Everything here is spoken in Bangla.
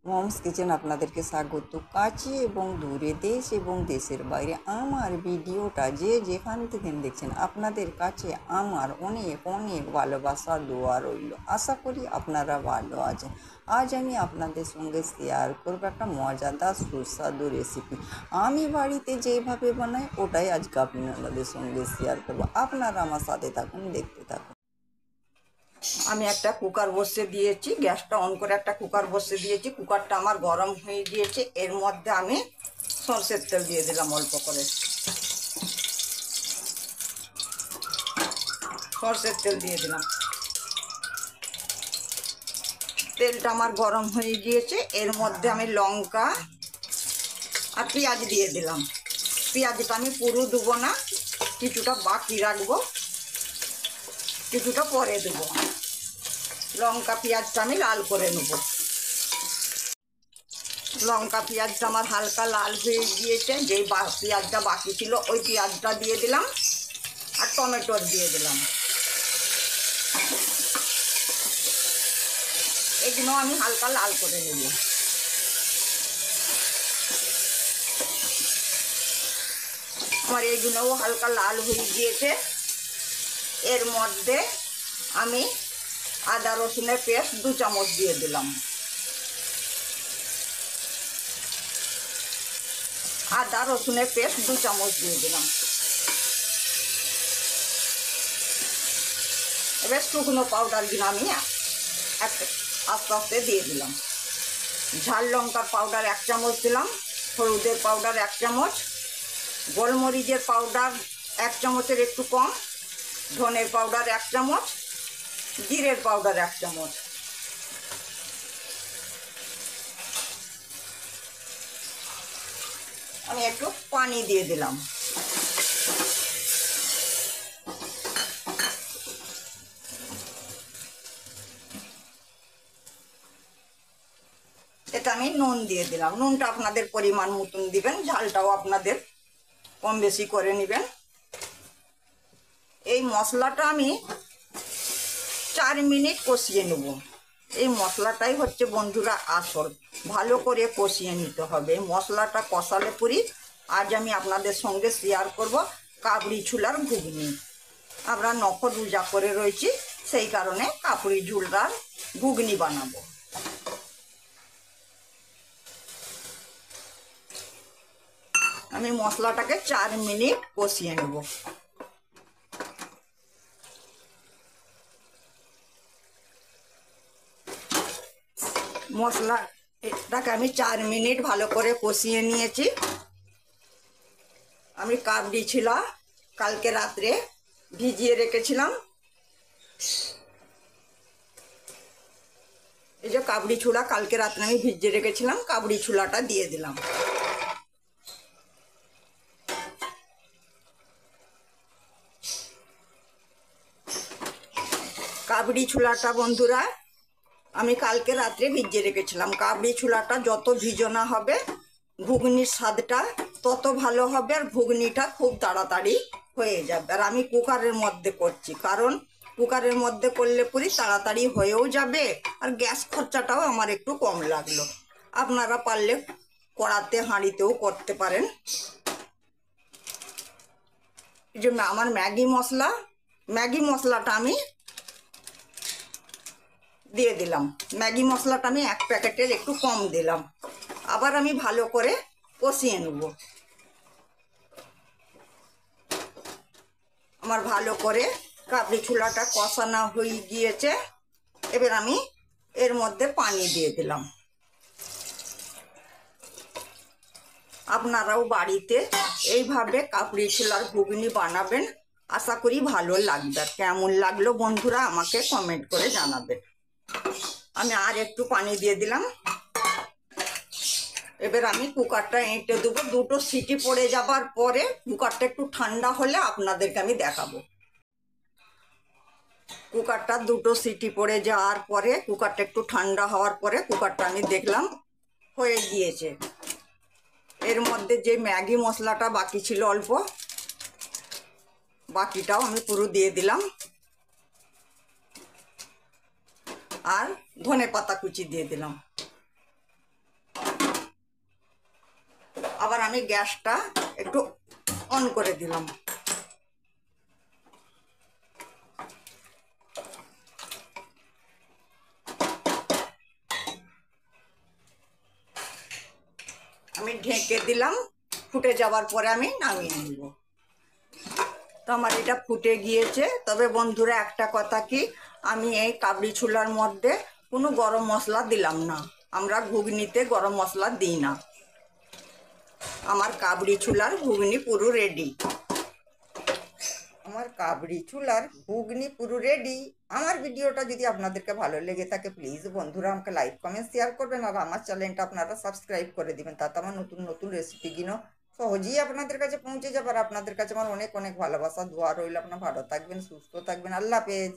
মমস কিচেন আপনাদেরকে স্বাগত। কাছে এবং দূরে, দেশ এবং দেশের বাইরে আমার ভিডিওটা যে যেখান থেকে দেখছেন, আপনাদের কাছে আমার অনেক অনেক ভালোবাসা দোয়া রইল। আশা করি আপনারা ভালো আছেন। আজ আমি আপনাদের সঙ্গে শেয়ার করবো একটা মজাদার সুস্বাদু রেসিপি। আমি বাড়িতে যেভাবে বানাই ওটাই আজকে আপনাদের সঙ্গে শেয়ার করবো। আপনারা আমার সাথে থাকুন, দেখতে থাকুন। আমি একটা কুকার বসিয়ে দিয়েছি, গ্যাসটা অন করে একটা কুকার বসিয়ে দিয়েছি। কুকারটা আমার গরম হয়ে গিয়েছে। এর মধ্যে আমি সরষের তেল দিয়ে দিলাম অল্প করে। সরষের তেল দিয়ে দিলাম। তেলটা আমার গরম হয়ে গিয়েছে। এর মধ্যে আমি লঙ্কা আর পেঁয়াজ দিয়ে দিলাম। পেঁয়াজটা আমি পুরো দেবো না, কিছুটা বাকি রাখবো, কিছুটা পরে দেবো। লঙ্কা পেঁয়াজটা আমি লাল করে নেব। লঙ্কা পেঁয়াজটা আমার হালকা লাল হয়ে গিয়েছে। যেই পেঁয়াজটা বাকি ছিল ওই পেঁয়াজটা দিয়ে দিলাম আর টমেটো দিয়ে দিলাম। এগুলো আমি হালকা লাল করে নেব। আমার এইগুলোও হালকা লাল হয়ে গিয়েছে। এর মধ্যে আমি আদা রসুনের পেস্ট 2 চামচ দিয়ে দিলাম। আদা রসুনের পেস্ট 2 চামচ দিয়ে দিলাম। এবার শুকনো পাউডারগুলো আমি আস্তে আস্তে দিয়ে দিলাম। ঝাল লঙ্কার পাউডার 1 চামচ দিলাম, হলুদের পাউডার 1 চামচ, গোলমরিচের পাউডার 1 চামচের একটু কম, ধনের পাউডার 1 চামচ, জিরের পাউডার 1 চামচ। আমি একটু পানি দিয়ে দিলাম। এটা আমি নুন দিয়ে দিলাম। নুনটা আপনাদের পরিমাণ মতন দিবেন, ঝালটাও আপনাদের কম বেশি করে নেবেন। এই মশলাটা আমি 4 মিনিট কষিয়ে নেব। এই মশলাটাই হচ্ছে বন্ধুরা আসল, ভালো করে কষিয়ে নিতে হবে। মশলাটা কষালে পরি আজ আমি আপনাদের সঙ্গে শেয়ার করব কাবলি ছোলার ঘুগনি। আমরা নখর রোজা করে রয়েছি, সেই কারণে কাবলি ছোলার ঘুগনি বানাবো। আমি মশলাটাকে 4 মিনিট কষিয়ে নেব। মশলাটাকে আমি 4 মিনিট ভালো করে কষিয়ে নিয়েছি। আমি কাবলি ছোলা কালকে রাত্রে ভিজিয়ে রেখেছিলাম। এই যে কাবলি ছোলা কালকে রাত্রে আমি ভিজিয়ে রেখেছিলাম, কাবলি ছোলাটা দিয়ে দিলাম। কাবলি ছোলাটা বন্ধুরা আমি কালকে রাত্রে ভিজিয়ে রেখেছিলাম। কাবলি ছোলাটা যত ভিজানো হবে ঘুগনির স্বাদটা তত ভালো হবে, আর ঘুগনিটা খুব তাড়াতাড়ি হয়ে যাবে। আর আমি কুকারের মধ্যে করছি, কারণ কুকারের মধ্যে করলে পুরি তাড়াতাড়ি হয়েও যাবে, আর গ্যাস খরচাটাও আমার একটু কম লাগলো। আপনারা পারলে কড়াতে হাঁড়িতেও করতে পারেন। এই জন্য আমার ম্যাগি মশলাটা আমি দিয়ে দিলাম। ম্যাগি মশলাটা আমি 1 প্যাকেটের একটু কম দিলাম। আবার আমি ভালো করে কষিয়ে নেব। আমার ভালো করে কাবলি ছোলাটা কষানো হয়ে গিয়েছে। এবার আমি এর মধ্যে পানি দিয়ে দিলাম। আপনারাও বাড়িতে এইভাবে কাবলি ছোলার ঘুগনি বানাবেন, আশা করি ভালো লাগবে। কেমন লাগলো বন্ধুরা আমাকে কমেন্ট করে জানাবেন। আমি আর একটু পানি দিয়ে দিলাম। এবার আমি কুকারটা এঁটে দেবো। 2টো সিটি পড়ে যাবার পরে কুকারটা একটু ঠান্ডা হলে আপনাদেরকে আমি দেখাবো। কুকারটা 2টো সিটি পড়ে যাওয়ার পরে, কুকারটা একটু ঠান্ডা হওয়ার পরে কুকারটা আমি দেখলাম হয়ে গিয়েছে। এর মধ্যে যে ম্যাগি মশলাটা বাকি ছিল অল্প, বাকিটাও আমি পুরো দিয়ে দিলাম। আর ধনে পাতা কুচি দিয়ে দিলাম। আমি গ্যাসটা একটু অন করে দিলাম। আমি ঢেকে দিলাম, ফুটে যাওয়ার পরে আমি নামিয়ে নিব। তো আমার এটা ফুটে গিয়েছে। তবে বন্ধুরা একটা কথা কি, আমি এই কাবলি ছোলার মধ্যে কোনো গরম মশলা দিলাম না। আমরা ঘুগনিতে গরম মশলা দিই না। আমার কাবলি ছোলার ঘুগনি পুরো রেডি। আমার কাবলি ছোলার ঘুগনি পুরো রেডি। আমার ভিডিওটা যদি আপনাদেরকে ভালো লেগে থাকে প্লিজ বন্ধুরা আমাকে লাইক কমেন্ট শেয়ার করবেন, আর আমার চ্যানেলটা আপনারা সাবস্ক্রাইব করে দিবেন। তাতে আমার নতুন নতুন রেসিপিগুলো সহজেই আপনাদের কাছে পৌঁছে যাবে। আর আপনাদের কাছে আমার অনেক অনেক ভালোবাসা দোয়া রইল। আপনারা ভালো থাকবেন, সুস্থ থাকবেন। আল্লাহ হাফেজ।